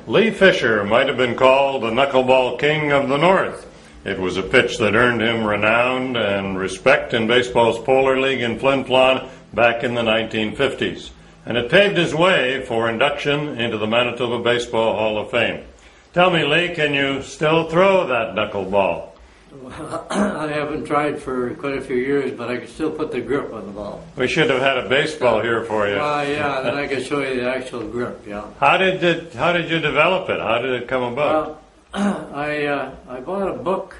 Lee Fisher might have been called the knuckleball king of the North. It was a pitch that earned him renown and respect in baseball's Polar League in Flin Flon back in the 1950s. And it paved his way for induction into the Manitoba Baseball Hall of Fame. Tell me, Lee, can you still throw that knuckleball? Well, I haven't tried for quite a few years, but I can still put the grip on the ball. We should have had a baseball here for you. Yeah, then I can show you the actual grip, yeah. How did you develop it? How did it come about? Well, I bought a book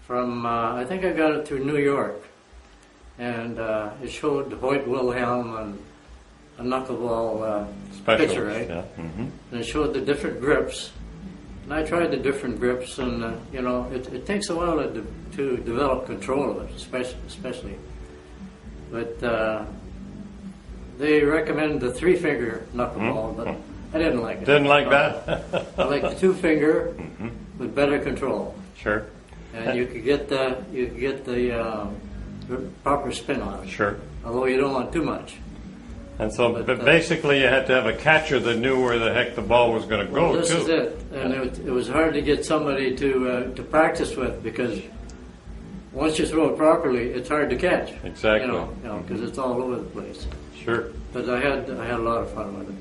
from, I think I got it through New York, and it showed Hoyt Wilhelm and a knuckleball pitcher, right? Yeah. Mm-hmm. And it showed the different grips. And I tried the different grips, and it takes a while to develop control of it, especially. But they recommend the 3-finger knuckleball, but I didn't like it. Didn't like that? I like the 2-finger with better control. Sure. And you could get the proper spin on it. Sure. Although you don't want too much. And so, but basically, you had to have a catcher that knew where the heck the ball was going to go, this too. This is it. And it was hard to get somebody to practice with, because once you throw it properly, it's hard to catch. Exactly. Because it's all over the place. Sure. But I had a lot of fun with it.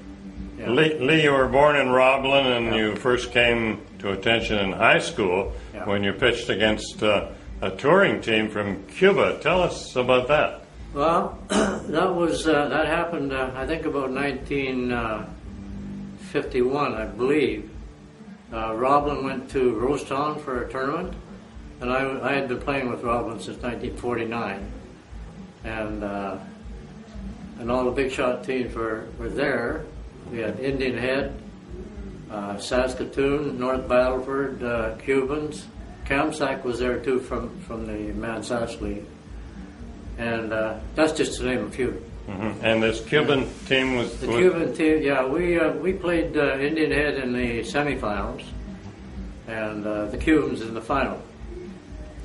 Yeah. Lee, you were born in Roblin, and you first came to attention in high school when you pitched against a touring team from Cuba. Tell us about that. Well, that happened, I think, about 1951, I believe. Roblin went to Rosetown for a tournament, and I had been playing with Roblin since 1949. And all the big shot teams were there. We had Indian Head, Saskatoon, North Battleford, Cubans. Kamsack was there too from the Mad-Sask League. And that's just to name a few. Mm-hmm. And this Cuban team was... The Cuban team, yeah. We played Indian Head in the semifinals, and the Cubans in the final.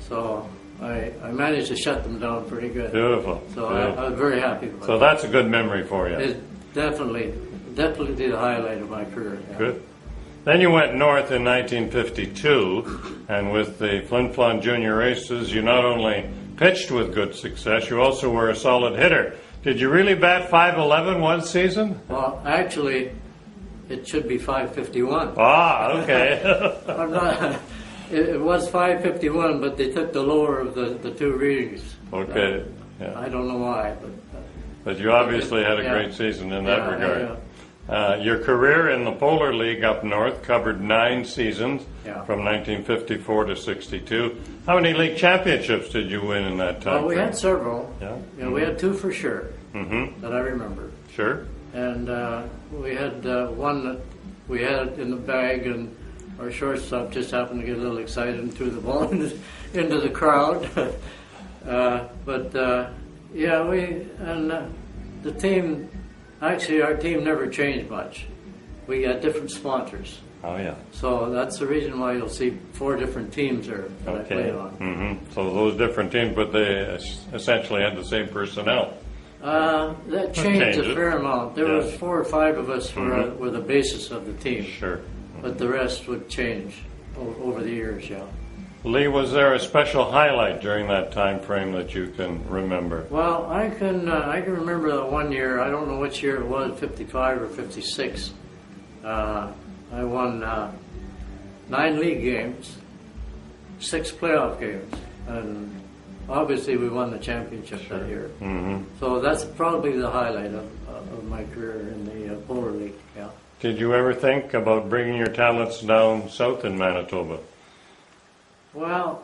So I managed to shut them down pretty good. Beautiful. So I was very happy with it. So that's a good memory for you. It's definitely the highlight of my career. Yeah. Good. Then you went north in 1952, and with the Flin Flon Junior Races, you not only pitched with good success, you also were a solid hitter. Did you really bat .511 one season? Well, actually, it should be .551. Ah, okay. It was .551, but they took the lower of the two readings. Okay. Yeah. I don't know why, but you obviously had a great season in that regard. Your career in the Polar League up north covered 9 seasons from 1954 to 62. How many league championships did you win in that time? Well, we had several. Yeah. We had 2 for sure that I remember. Sure. And we had one that we had in the bag, and our shortstop just happened to get a little excited and threw the ball into the crowd. The team. Actually, our team never changed much. We got different sponsors. Oh, yeah. So that's the reason why you'll see 4 different teams there that I played on. Mm-hmm. So those different teams, but they essentially had the same personnel. That changed a fair amount. There was 4 or 5 of us were the basis of the team. Sure. But the rest would change over the years, yeah. Lee, was there a special highlight during that time frame that you can remember? Well, I can remember that one year. I don't know which year it was, 55 or 56. I won 9 league games, 6 playoff games, and obviously we won the championship that year. Mm-hmm. So that's probably the highlight of my career in the Polar League. Yeah. Did you ever think about bringing your talents down south in Manitoba? Well,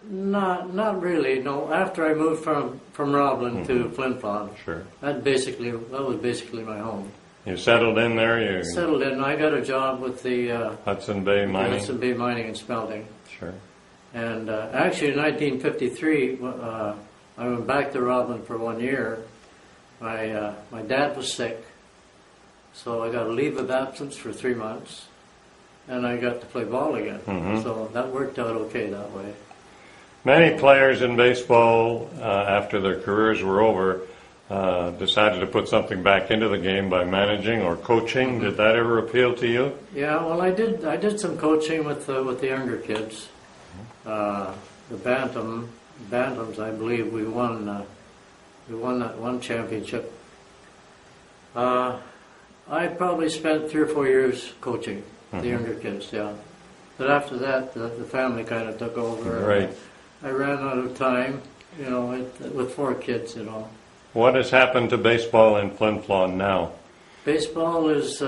not really. No. After I moved from Roblin to Flin Flon, that was basically my home. You settled in there. You settled in. I got a job with the Hudson Bay Mining. Hudson Bay Mining and Smelting. Sure. And actually, in 1953, I went back to Roblin for 1 year. My dad was sick, so I got a leave of absence for 3 months. And I got to play ball again. Mm-hmm. So that worked out okay that way. Many players in baseball, after their careers were over, decided to put something back into the game by managing or coaching. Did that ever appeal to you? Yeah, well, I did some coaching with the younger kids. The bantams, I believe we won that one championship. I probably spent 3 or 4 years coaching the younger kids. Yeah, but after that, the family kind of took over. Right. I ran out of time, with 4 kids. What has happened to baseball in Flin Flon now? Baseball is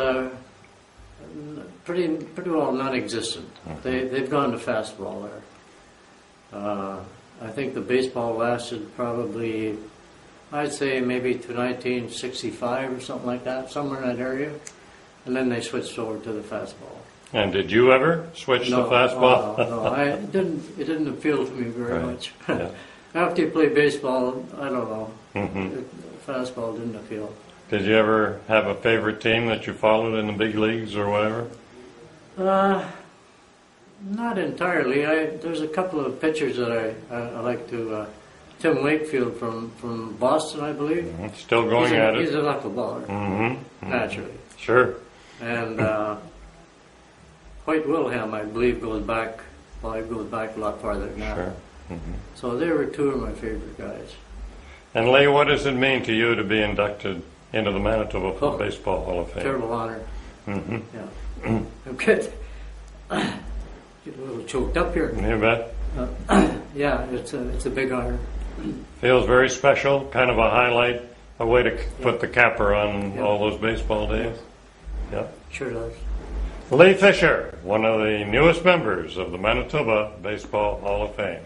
pretty well non-existent. They've gone to fastball there. I think the baseball lasted probably, I'd say maybe to 1965 or something like that, somewhere in that area, and then they switched over to the fastball. And did you ever switch to fastball? No, it didn't appeal to me very much. Yeah. After you play baseball, I don't know. Mm-hmm. Fastball didn't appeal. Did you ever have a favorite team that you followed in the big leagues or whatever? Not entirely. There's a couple of pitchers that I like to. Tim Wakefield from Boston, I believe. Mm-hmm. Still going at it. He's a knuckleballer, naturally. Sure. And White Wilhelm, I believe, goes back a lot farther than that. Sure. Mm-hmm. So they were 2 of my favorite guys. And Lee, what does it mean to you to be inducted into the Manitoba Baseball Hall of Fame? Terrible honor. Mm-hmm. Yeah. I'm good. Get a little choked up here. You bet. Yeah, it's a big honor. Feels very special, kind of a highlight, a way to put the capper on all those baseball days. Yeah. Sure does. Lee Fisher, one of the newest members of the Manitoba Baseball Hall of Fame.